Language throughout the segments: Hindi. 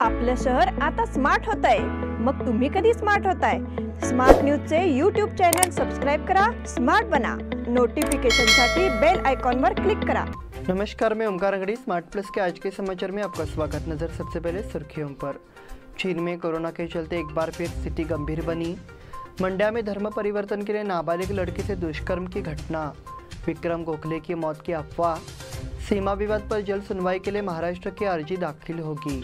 आपलं शहर आता स्मार्ट होत आहे। मग तुम्ही कधी स्मार्ट होताय? स्मार्ट न्यूजचे यूट्यूब चॅनल सबस्क्राइब करा, स्मार्ट बना। नोटिफिकेशनसाठी बेल आइकॉन पर क्लिक करा। नमस्कार, मैं ओमकार अंगड़ी। स्मार्ट प्लस के आज के समाचार में आपका स्वागत। नजर सबसे पहले सुर्खियों पर। चीन में कोरोना के चलते एक बार फिर स्थिति गंभीर बनी। मंड्या में धर्म परिवर्तन के लिए नाबालिग लड़की से दुष्कर्म की घटना। विक्रम गोखले की मौत की अफवाह। सीमा विवाद पर जल्द सुनवाई के लिए महाराष्ट्र की अर्जी दाखिल होगी।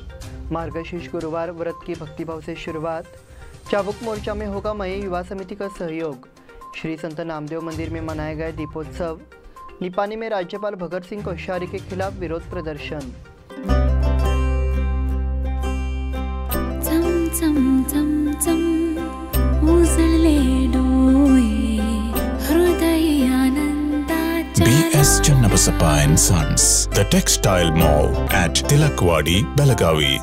मार्गशीर्ष गुरुवार व्रत की भक्तिभाव से शुरुआत। चाबुक मोर्चा में होगा मई युवा समिति का सहयोग। श्री संत नामदेव मंदिर में मनाया गया दीपोत्सव। निपानी में राज्यपाल भगत सिंह कोश्यारी के खिलाफ विरोध प्रदर्शन। BS Channabasappa and Sons, the Textile Mall at Tilakwadi, Belagavi.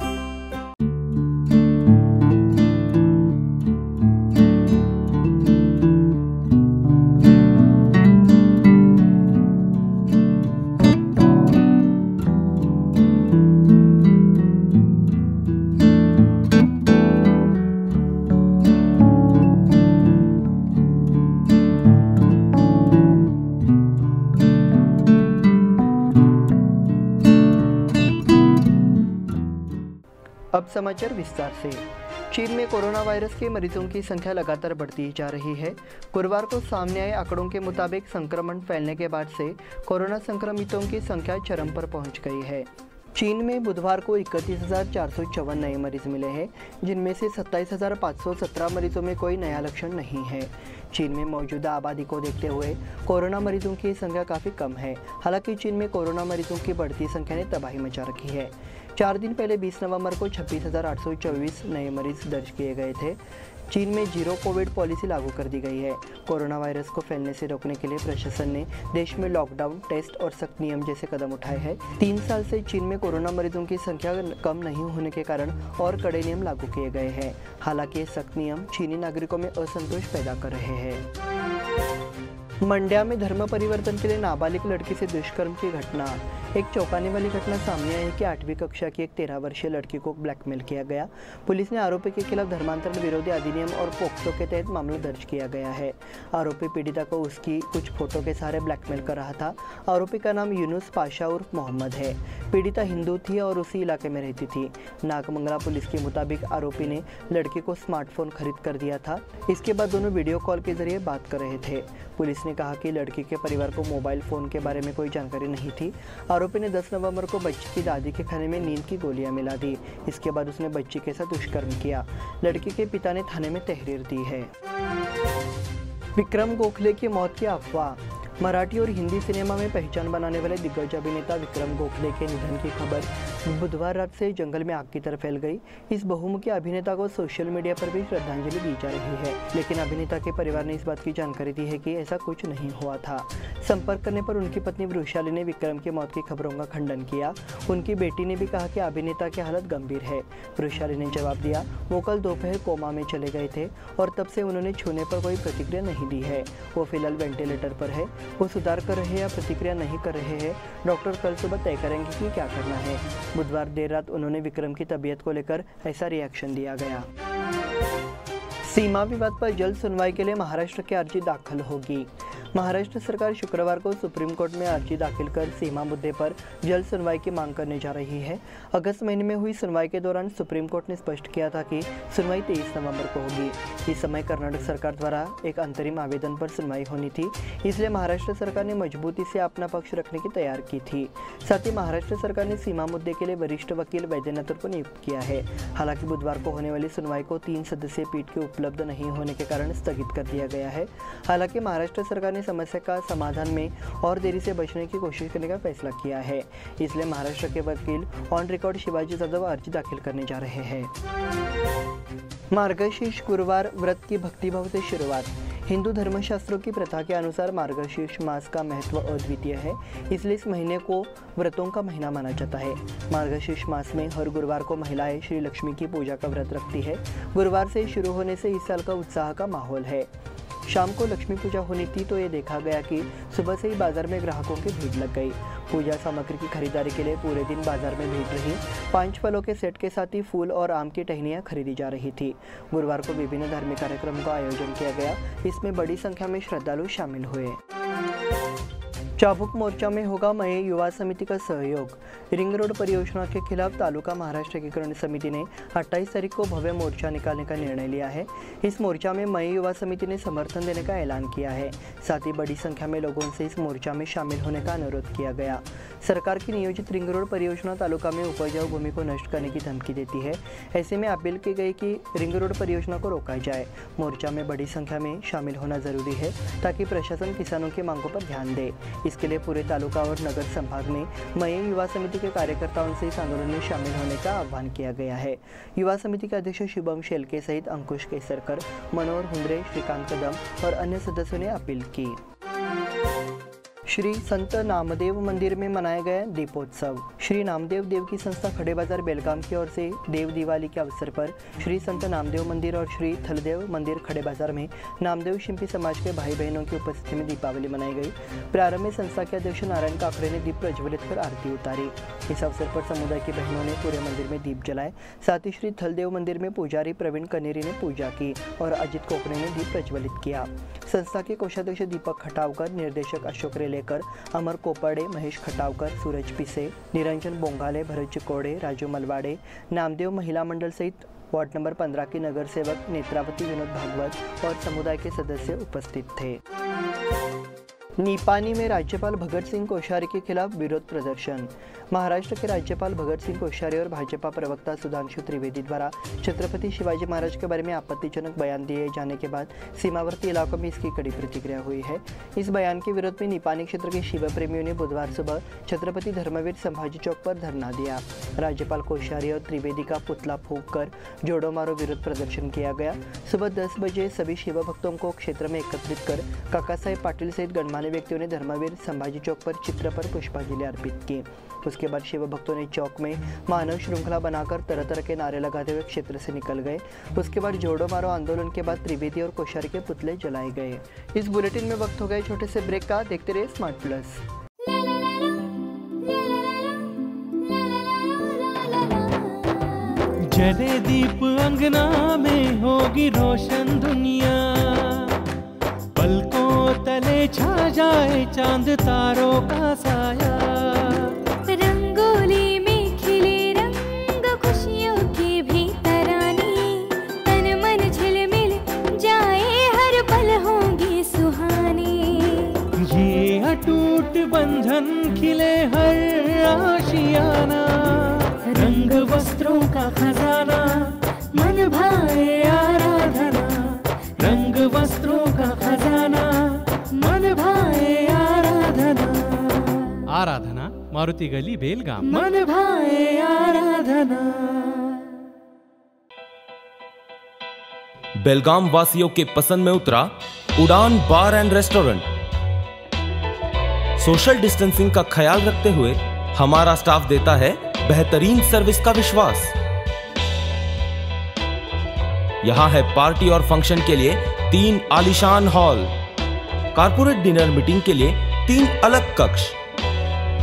अब समाचार विस्तार से। चीन में कोरोना वायरस के मरीजों की संख्या लगातार बढ़ती जा रही है। गुरुवार को सामने आए आंकड़ों के मुताबिक संक्रमण फैलने के बाद से कोरोना संक्रमितों की संख्या चरम पर पहुंच गई है। चीन में बुधवार को 31,454 नए मरीज मिले हैं, जिनमें से 27,517 मरीजों में कोई नया लक्षण नहीं है। चीन में मौजूदा आबादी को देखते हुए कोरोना मरीजों की संख्या काफ़ी कम है। हालांकि चीन में कोरोना मरीजों की बढ़ती संख्या ने तबाही मचा रखी है। 4 दिन पहले 20 नवंबर को 26,824 नए मरीज दर्ज किए गए थे। चीन में जीरो कोविड पॉलिसी लागू कर दी गई है। कोरोना वायरस को फैलने से रोकने के लिए प्रशासन ने देश में लॉकडाउन, टेस्ट और सख्त नियम जैसे कदम उठाए हैं। 3 साल से चीन में कोरोना मरीजों की संख्या कम नहीं होने के कारण और कड़े नियम लागू किए गए हैं। हालांकि सख्त नियम चीनी नागरिकों में असंतोष पैदा कर रहे हैं। मंड्या में धर्म परिवर्तन के लिए नाबालिग लड़की से दुष्कर्म की घटना। एक चौंकाने वाली घटना सामने आई है कि 8वीं कक्षा की एक 13 वर्षीय लड़की को ब्लैकमेल किया गया। पुलिस ने आरोपी के खिलाफ धर्मांतरण विरोधी अधिनियम और पोक्सो के तहत मामला दर्ज किया गया है। आरोपी पीड़िता को उसकी कुछ फोटो के सहारे ब्लैकमेल कर रहा था। आरोपी का नाम यूनुस पाशा उर्फ मोहम्मद है। पीड़िता हिंदू थी और उसी इलाके में रहती थी। नागमंगला पुलिस के मुताबिक आरोपी ने लड़की को स्मार्टफोन खरीद कर दिया था। इसके बाद दोनों वीडियो कॉल के जरिए बात कर रहे थे। पुलिस ने कहा कि लड़की के परिवार को मोबाइल फ़ोन के बारे में कोई जानकारी नहीं थी। आरोपी ने 10 नवंबर को बच्ची की दादी के खाने में नींद की गोलियां मिला दी। इसके बाद उसने बच्ची के साथ दुष्कर्म किया। लड़की के पिता ने थाने में तहरीर दी है। विक्रम गोखले की मौत की अफवाह। मराठी और हिंदी सिनेमा में पहचान बनाने वाले दिग्गज अभिनेता विक्रम गोखले के निधन की खबर बुधवार रात से जंगल में आग की तरह फैल गई। इस बहुमुखी अभिनेता को सोशल मीडिया पर भी श्रद्धांजलि दी जा रही है, लेकिन अभिनेता के परिवार ने इस बात की जानकारी दी है कि ऐसा कुछ नहीं हुआ था। संपर्क करने पर उनकी पत्नी वृषाली ने विक्रम की मौत की खबरों का खंडन किया। उनकी बेटी ने भी कहा कि अभिनेता की हालत गंभीर है। वृषाली ने जवाब दिया, वो कल दोपहर कोमा में चले गए थे और तब से उन्होंने छूने पर कोई प्रतिक्रिया नहीं दी है। वो फिलहाल वेंटिलेटर पर है। वो सुधार कर रहे या प्रतिक्रिया नहीं कर रहे हैं। डॉक्टर कल सुबह तय करेंगे कि क्या करना है। बुधवार देर रात उन्होंने विक्रम की तबीयत को लेकर ऐसा रिएक्शन दिया गया। सीमा विवाद पर जल्द सुनवाई के लिए महाराष्ट्र की अर्जी दाखिल होगी। महाराष्ट्र सरकार शुक्रवार को सुप्रीम कोर्ट में अर्जी दाखिल कर सीमा मुद्दे पर जल्द सुनवाई की मांग करने जा रही है। अगस्त महीने में हुई सुनवाई के दौरान सुप्रीम कोर्ट ने स्पष्ट किया था कि सुनवाई 23 नवंबर को होगी। इस समय कर्नाटक सरकार द्वारा एक अंतरिम आवेदन पर सुनवाई होनी थी, इसलिए महाराष्ट्र सरकार ने मजबूती से अपना पक्ष रखने की तैयार की थी। साथ ही महाराष्ट्र सरकार ने सीमा मुद्दे के लिए वरिष्ठ वकील वैद्यनाथन को नियुक्त किया है। हालांकि बुधवार को होने वाली सुनवाई को 3 सदस्यीय पीठ के उपलब्ध नहीं होने के कारण स्थगित कर दिया गया है। हालांकि महाराष्ट्र सरकार ने समस्या का समाधान में और देरी से बचने की कोशिश करने का फैसला किया है, इसलिए महाराष्ट्र के वकील ऑन रिकॉर्ड शिवाजी जाधव अर्जी दाखिल करने जा रहे हैं। मार्गशीर्ष गुरुवार व्रत की भक्तिभाव से शुरुआत। हिंदू धर्मशास्त्रों की प्रथा के अनुसार मार्गशीर्ष मास का महत्व अद्वितीय है, इसलिए इस महीने को व्रतों का महीना माना जाता है। मार्गशीर्ष मास में हर गुरुवार को महिलाएं श्री लक्ष्मी की पूजा का व्रत रखती है। गुरुवार से शुरू होने से इस साल का उत्साह का माहौल है। शाम को लक्ष्मी पूजा होनी थी तो ये देखा गया कि सुबह से ही बाजार में ग्राहकों की भीड़ लग गई। पूजा सामग्री की खरीदारी के लिए पूरे दिन बाजार में भीड़ रही। 5 फलों के सेट के साथ ही फूल और आम की टहनियाँ खरीदी जा रही थी। गुरुवार को विभिन्न धार्मिक कार्यक्रमों का आयोजन किया गया। इसमें बड़ी संख्या में श्रद्धालु शामिल हुए। चाबुक मोर्चा में होगा मई युवा समिति का सहयोग। रिंग रोड परियोजना के खिलाफ तालुका महाराष्ट्र एकीकरण समिति ने 28 तारीख को भव्य मोर्चा निकालने का निर्णय लिया है। इस मोर्चा में मई युवा समिति ने समर्थन देने का ऐलान किया है। साथ ही बड़ी संख्या में लोगों से इस मोर्चा में शामिल होने का अनुरोध किया गया। सरकार की नियोजित रिंग रोड परियोजना तालुका में उपजाऊ भूमि को नष्ट करने की धमकी देती है। ऐसे में अपील की गई कि रिंग रोड परियोजना को रोका जाए। मोर्चा में बड़ी संख्या में शामिल होना जरूरी है ताकि प्रशासन किसानों की मांगों पर ध्यान दे। इसके लिए पूरे तालुका और नगर संभाग में मई युवा समिति के कार्यकर्ताओं से इस आंदोलन में शामिल होने का आह्वान किया गया है। युवा समिति के अध्यक्ष शुभम शेलके सहित अंकुश केसरकर, मनोहर हुंद्रे, श्रीकांत कदम और अन्य सदस्यों ने अपील की। श्री संत नामदेव मंदिर में मनाया गया दीपोत्सव। श्री नामदेव देव की संस्था खड़े बाजार बेलगाम की ओर से देव दिवाली के अवसर पर श्री संत नामदेव मंदिर और श्री थलदेव मंदिर खड़े बाजार में नामदेव शिंपी समाज के भाई बहनों की उपस्थिति में दीपावली मनाई गई। प्रारंभ में संस्था के अध्यक्ष नारायण काकड़े ने दीप प्रज्वलित कर आरती उतारी। इस अवसर पर समुदाय की बहनों ने पूरे मंदिर में दीप जलाए। साथ ही श्री थलदेव मंदिर में पुजारी प्रवीण कनेरी ने पूजा की और अजित कोकणे ने दीप प्रज्वलित किया। संस्था के कोषाध्यक्ष दीपक खटावकर, निर्देशक अशोक रेलेकर, अमर कोपर्डे, महेश खटावकर, सूरज पिसे, निरंजन बोंगाले, भरत चिकोड़े, राजू मलवाड़े, नामदेव महिला मंडल सहित वार्ड नंबर 15 की नगर सेवक नेत्रावती विनोद भागवत और समुदाय के सदस्य उपस्थित थे। निपानी में राज्यपाल भगत सिंह कोश्यारी के खिलाफ विरोध प्रदर्शन। महाराष्ट्र के राज्यपाल भगत सिंह कोश्यारी और भाजपा प्रवक्ता सुधांशु त्रिवेदी द्वारा छत्रपति शिवाजी महाराज के बारे में आपत्तिजनक बयान दिए जाने के बाद सीमावर्ती इलाकों में इसकी कड़ी प्रतिक्रिया हुई है। इस बयान के विरोध में निपानी क्षेत्र के शिव प्रेमियों ने बुधवार सुबह छत्रपति धर्मवीर संभाजी चौक पर धरना दिया। राज्यपाल कोश्यारी और त्रिवेदी का पुतला फूंक कर जोड़ो मारो विरोध प्रदर्शन किया गया। सुबह 10 बजे सभी शिव भक्तों को क्षेत्र में एकत्रित कर काका साहेब पाटिल सहित गणमान्य व्यक्तियों ने धर्मवीर संभाजी चौक पर चित्र पर पुष्पांजलि अर्पित की। उसके बाद शिव भक्तों ने चौक में मानव श्रृंखला बनाकर तरह तरह के नारे लगाते हुए क्षेत्र से निकल गए। उसके बाद जोड़ो मारो आंदोलन के बाद त्रिवेदी और कोश्यारी के पुतले जलाए गए। इस बुलेटिन में वक्त हो गए छोटे से ब्रेक का। देखते रहिए स्मार्ट प्लस। जले दीप अंगना में होगी रोशन दुनिया, पलकों तले छा जाए चांद तारों का साया। रंगोली में खिले रंग खुशियों की भी तरानी, तन मन झिलमिल जाए हर पल होंगी सुहानी। ये अटूट बंधन खिले हर आशियाना, रंग वस्त्रों का खजाना मन भाए आराधना। रंग वस्त्रों का खजाना मन भाए आराधना। आराधना मारुति गली बेलगाम। मन भाए आराधना। बेलगाम वासियों के पसंद में उतरा उड़ान बार एंड रेस्टोरेंट। सोशल डिस्टेंसिंग का ख्याल रखते हुए हमारा स्टाफ देता है बेहतरीन सर्विस का विश्वास। यहां है पार्टी और फंक्शन के लिए 3 आलीशान हॉल, कारपोरेट डिनर मीटिंग के लिए 3 अलग कक्ष,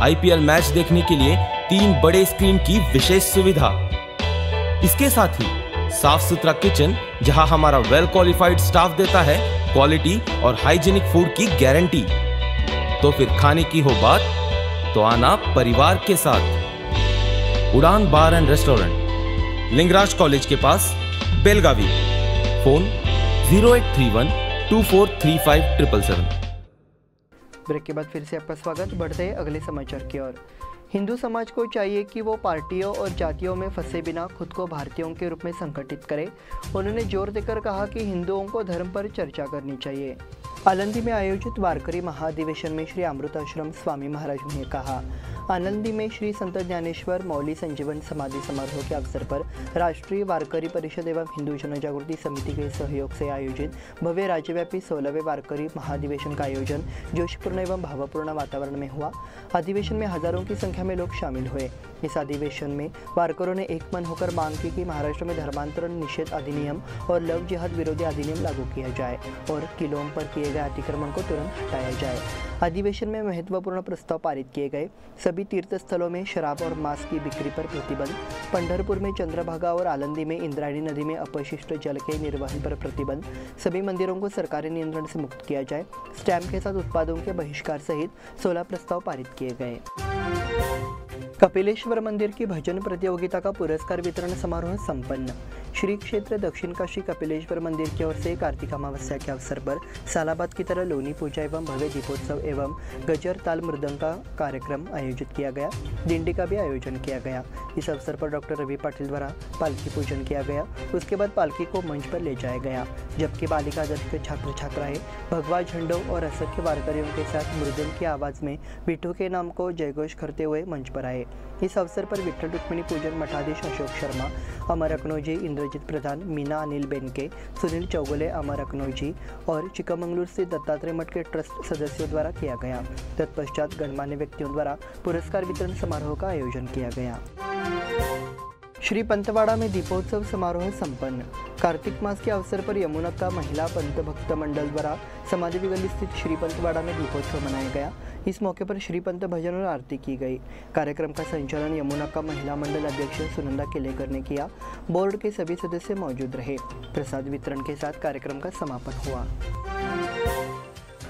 आईपीएल मैच देखने के लिए 3 बड़े स्क्रीन की विशेष सुविधा। इसके साथ ही साफ सुथरा किचन जहां हमारा वेल क्वालिफाइड स्टाफ देता है क्वालिटी और हाइजीनिक फूड की गारंटी। तो फिर खाने की हो बात तो आना परिवार के साथ। उड़ान बार एंड रेस्टोरेंट, लिंगराज कॉलेज के पास, बेलगावी। फोन 0831 2435 ब्रेक के बाद फिर से आपका स्वागत। बढ़ते हैं अगले समाचार की ओर। हिंदू समाज को चाहिए कि वो पार्टियों और जातियों में फंसे बिना खुद को भारतीयों के रूप में संगठित करे। उन्होंने जोर देकर कहा कि हिंदुओं को धर्म पर चर्चा करनी चाहिए। आनंदी में आयोजित वारकरी महाधिवेशन में श्री अमृताश्रम स्वामी महाराज ने कहा। आनंदी में श्री संत ज्ञानेश्वर मौली संजीवन समाधि समारोह के अवसर पर राष्ट्रीय वारकरी परिषद एवं हिंदू जनजागृति समिति के सहयोग से आयोजित भव्य राज्यव्यापी 16वें वारकरी महाधिवेशन का आयोजन जोशपूर्ण एवं भावपूर्ण वातावरण में हुआ। अधिवेशन में हजारों की संख्या संख्या में लोग शामिल हुए। इस अधिवेशन में वारकरों ने एक मन होकर मांग की कि महाराष्ट्र में धर्मांतरण निषेध अधिनियम और लव जिहाद विरोधी अधिनियम लागू किया जाए और किलों पर किए गए अतिक्रमण को तुरंत हटाया जाए। अधिवेशन में महत्वपूर्ण प्रस्ताव पारित किए गए। सभी तीर्थ स्थलों में शराब और मांस की बिक्री पर प्रतिबंध, पंढरपुर में चंद्रभागा और आलंदी में इंद्रायणी नदी में अपशिष्ट जल के निर्वहन पर प्रतिबंध, सभी मंदिरों को सरकारी नियंत्रण से मुक्त किया जाए, स्टैम्प के साथ उत्पादों के बहिष्कार सहित 16 प्रस्ताव पारित किए गए। कपिलेश्वर मंदिर की भजन प्रतियोगिता का पुरस्कार वितरण समारोह संपन्न। श्री क्षेत्र दक्षिण काशी कपिलेश्वर मंदिर की ओर से कार्तिक अमावस्या के अवसर पर सालाबाद की तरह लोनी पूजा एवं भव्य दीपोत्सव एवं गजर ताल मृदंग का कार्यक्रम आयोजित किया गया। दिंडी का भी आयोजन किया गया। इस अवसर पर डॉक्टर रवि पाटिल द्वारा पालकी पूजन किया गया। उसके बाद पालकी को मंच पर ले जाया गया, जबकि बालिका दल के छात्र छात्राएं भगवा झंडों और असंख्य वारकरियों के साथ मृदंग की आवाज में विठू के नाम को जयघोष करते हुए मंच पर आए। इस अवसर पर विठ्ठल रुक्मिणी पूजन मठाधीश अशोक शर्मा, अमर अकनौजी, इंद्रजीत प्रधान, मीना अनिल बेनके, सुनील चौगुले, अमर अकनौजी और चिकमंगलूर स्थित दत्तात्रेय मठ के ट्रस्ट सदस्यों द्वारा किया गया। तत्पश्चात गणमान्य व्यक्तियों द्वारा पुरस्कार वितरण समारोह का आयोजन किया गया। श्री पंतवाड़ा में दीपोत्सव समारोह संपन्न। कार्तिक मास के अवसर पर यमुना का महिला पंत भक्त मंडल द्वारा समाधि गली स्थित श्री पंतवाड़ा में दीपोत्सव मनाया गया। इस मौके पर श्री पंत भजन और आरती की गई। कार्यक्रम का संचालन यमुना का महिला मंडल अध्यक्ष सुनंदा केलेकर ने किया। बोर्ड के सभी सदस्य मौजूद रहे। प्रसाद वितरण के साथ कार्यक्रम का समापन हुआ।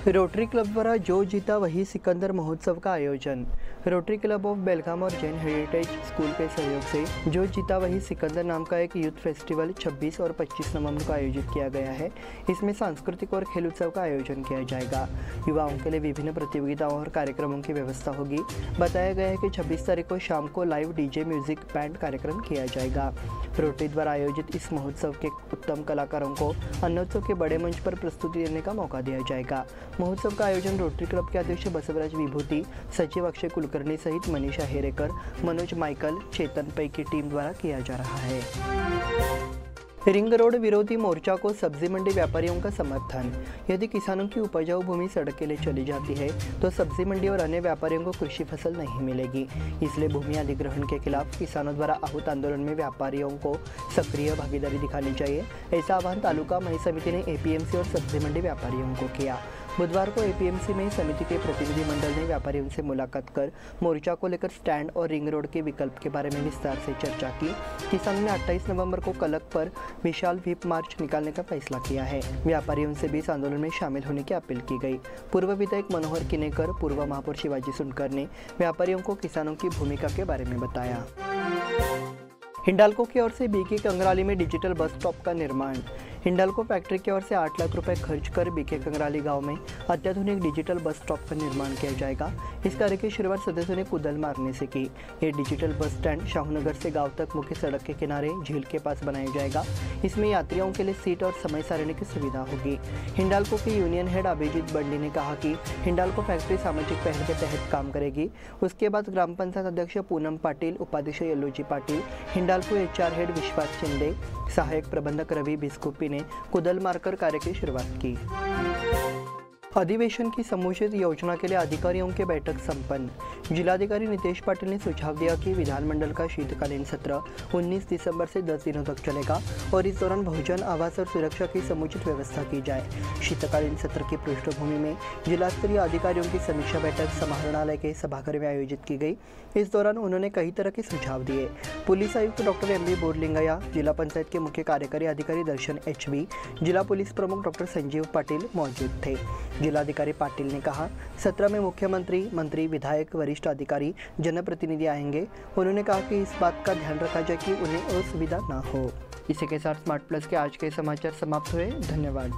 रोटरी क्लब द्वारा जो जीता वही सिकंदर महोत्सव का आयोजन। रोटरी क्लब ऑफ बेलगाम और जैन हेरिटेज स्कूल के सहयोग से जो जीता वही सिकंदर नाम का एक यूथ फेस्टिवल 26 और 25 नवंबर को आयोजित किया गया है। इसमें सांस्कृतिक और खेल उत्सव का आयोजन किया जाएगा। युवाओं के लिए विभिन्न प्रतियोगिताओं और कार्यक्रमों की व्यवस्था होगी। बताया गया है कि 26 तारीख को शाम को लाइव डीजे म्यूजिक बैंड कार्यक्रम किया जाएगा। रोटरी द्वारा आयोजित इस महोत्सव के उत्तम कलाकारों को अन्नोत्सव के बड़े मंच पर प्रस्तुति देने का मौका दिया जाएगा। महोत्सव का आयोजन रोटरी क्लब के अध्यक्ष बसवराज विभूति, सचिव अक्षय कुलकर्णी सहित मनीषा हेरेकर, मनोज माइकल, चेतन पै की टीम द्वारा किया जा रहा है। रिंग रोड विरोधी मोर्चा को सब्जी मंडी व्यापारियों का समर्थन। यदि किसानों की उपजाऊ भूमि सड़क के लिए चली जाती है तो सब्जी मंडी और अन्य व्यापारियों को कृषि फसल नहीं मिलेगी। इसलिए भूमि अधिग्रहण के खिलाफ किसानों द्वारा आहूत आंदोलन में व्यापारियों को सक्रिय भागीदारी दिखानी चाहिए। ऐसा आह्वान तालुका मही समिति ने एपीएमसी और सब्जी मंडी व्यापारियों को किया। बुधवार को एपीएमसी में समिति के प्रतिनिधि मंडल ने व्यापारियों से मुलाकात कर मोर्चा को लेकर स्टैंड और रिंग रोड के विकल्प के बारे में विस्तार से चर्चा की। किसानों ने 28 नवंबर को कलक पर विशाल व्हीप मार्च निकालने का फैसला किया है। व्यापारियों से भी इस आंदोलन में शामिल होने की अपील की गई। पूर्व विधायक मनोहर किनेकर, पूर्व महापौर शिवाजी सुनकर ने व्यापारियों को किसानों की भूमिका के बारे में बताया। हिंडाल्को की ओर से बीके कंगराली में डिजिटल बस स्टॉप का निर्माण। हिंडाल्को फैक्ट्री की ओर से 8 लाख रुपए खर्च कर बीके कंगराली गांव में अत्याधुनिक डिजिटल बस स्टॉप का निर्माण किया जाएगा। इस कार्य की शुरुआत सदस्यों ने कुदल मारने से की। ये डिजिटल बस स्टैंड शाहूनगर से गांव तक मुख्य सड़क के किनारे झील के पास बनाया जाएगा। इसमें यात्रियों के लिए सीट और समय सारणी की सुविधा होगी। हिंडाल्को के यूनियन हेड अभिजीत बंडी ने कहा कि हिंडाल्को फैक्ट्री सामाजिक पहल के तहत काम करेगी। उसके बाद ग्राम पंचायत अध्यक्ष पूनम पाटिल, उपाध्यक्ष यल्लूजी पाटिल, हिंडाल्को एचआर हेड विश्वास चिंदे, सहायक प्रबंधक रवि बिस्कुप्पी ने कुदल मारकर कार्य की शुरुआत की। अधिवेशन की समुचित योजना के लिए अधिकारियों की बैठक संपन्न। जिलाधिकारी नितेश पाटिल ने सुझाव दिया कि विधानमंडल का शीतकालीन सत्र 19 दिसंबर से 10 दिनों तक चलेगा और इस दौरान भोजन, आवास और सुरक्षा की समुचित व्यवस्था की जाए। शीतकालीन सत्र की पृष्ठभूमि में जिला स्तरीय अधिकारियों की समीक्षा बैठक समाहरणालय के सभागार में आयोजित की गई। इस दौरान उन्होंने कई तरह के सुझाव दिए। पुलिस आयुक्त डॉक्टर एम बी बोरलिंगया, जिला पंचायत के मुख्य कार्यकारी अधिकारी दर्शन एचबी, जिला पुलिस प्रमुख डॉक्टर संजीव पाटिल मौजूद थे। जिलाधिकारी पाटिल ने कहा, सत्र में मुख्यमंत्री, मंत्री, विधायक, वरिष्ठ अधिकारी, जनप्रतिनिधि आएंगे। उन्होंने कहा कि इस बात का ध्यान रखा जाए कि उन्हें असुविधा न हो। इसी के साथ स्मार्ट प्लस के आज के समाचार समाप्त हुए। धन्यवाद।